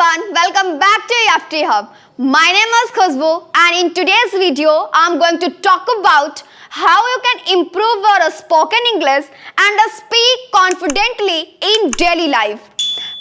everyone, welcome back to EFT Hub. My name is Khushbu and in today's video, I'm going to talk about how you can improve your spoken English and speak confidently in daily life.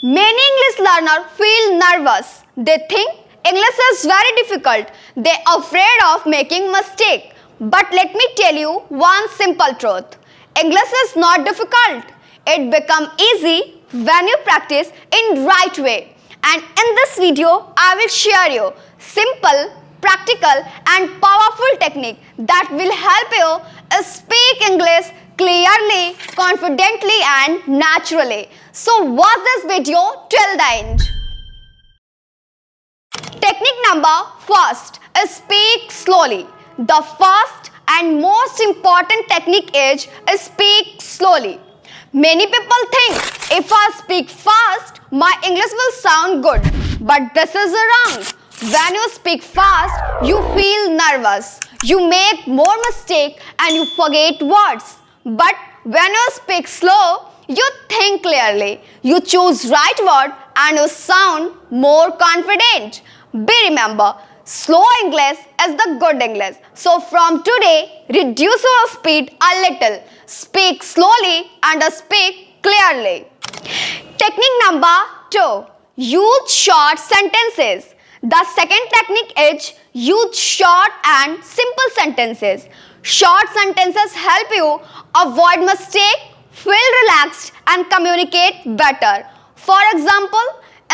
Many English learners feel nervous. They think English is very difficult. They're afraid of making mistakes. But let me tell you one simple truth. English is not difficult. It becomes easy when you practice in right way. And in this video, I will share you simple, practical and powerful technique that will help you speak English clearly, confidently and naturally. So watch this video till the end. Technique number first is speak slowly. The first and most important technique is speak slowly. Many people think if I speak fast, my English will sound good. But this is wrong. When you speak fast, you feel nervous. You make more mistakes and you forget words. But when you speak slow, you think clearly. You choose right word and you sound more confident. Remember, slow English is the good English. So from today, reduce your speed a little. Speak slowly and speak clearly. Technique number 2. Use short sentences. The second technique is use short and simple sentences. Short sentences help you avoid mistakes, feel relaxed and communicate better. For example,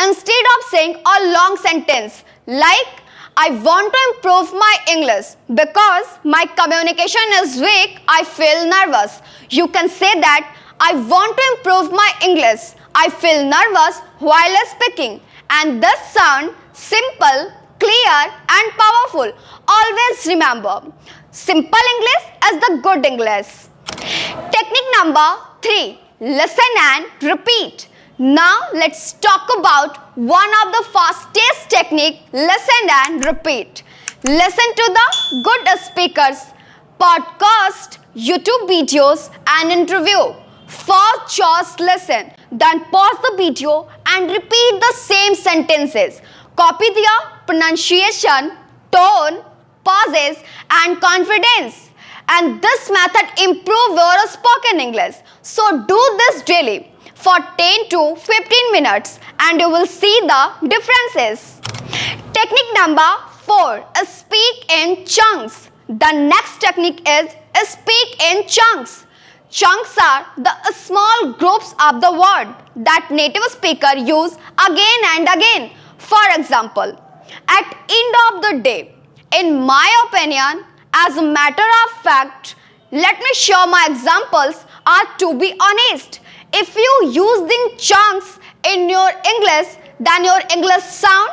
instead of saying a long sentence like I want to improve my English because my communication is weak, I feel nervous. You can say that I want to improve my English. I feel nervous while speaking. And this sound simple, clear and powerful. Always remember, simple English is the good English. Technique number 3. Listen and repeat. Now let's talk about one of the fastest technique, listen and repeat. Listen to the good speakers, podcast, YouTube videos and interview. First just listen, then pause the video and repeat the same sentences. Copy their pronunciation, tone, pauses and confidence. And this method improves your spoken English. So do this daily for 10 to 15 minutes and you will see the differences. Technique number 4 is speak in chunks. The next technique is speak in chunks. Chunks are the small groups of the word that native speaker use again and again. For example, at end of the day, in my opinion, as a matter of fact, let me show my examples are to be honest. If you use the chunks in your English, then your English sound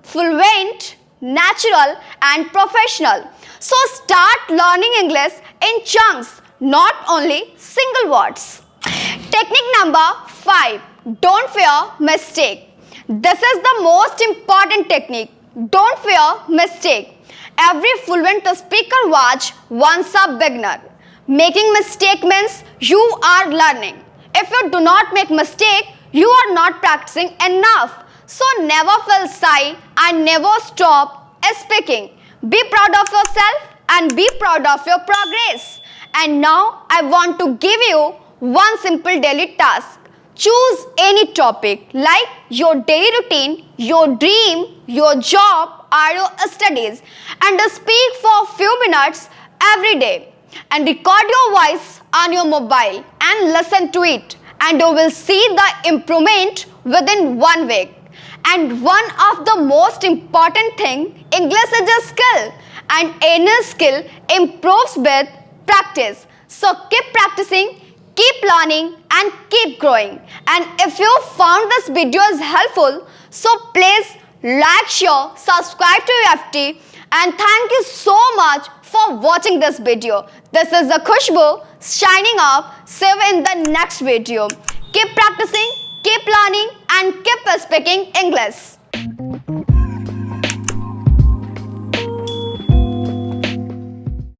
fluent, natural and professional. So start learning English in chunks, not only single words. Technique number 5. Don't fear mistake. This is the most important technique. Don't fear mistake. Every fluent speaker was once a beginner. Making mistake means you are learning. If you do not make mistake, you are not practicing enough. So never feel shy and never stop speaking. Be proud of yourself and be proud of your progress. And now I want to give you one simple daily task. Choose any topic like your daily routine, your dream, your job or your studies and speak for a few minutes every day. And record your voice on your mobile and listen to it. And you will see the improvement within 1 week. And one of the most important thing, English is a skill. And any skill improves with practice. So keep practicing, keep learning and keep growing. And if you found this video is helpful, so please like, share, subscribe to EFT. And thank you so much for watching this video. This is the Khushbu signing off. See you in the next video. Keep practicing, keep learning and keep speaking English.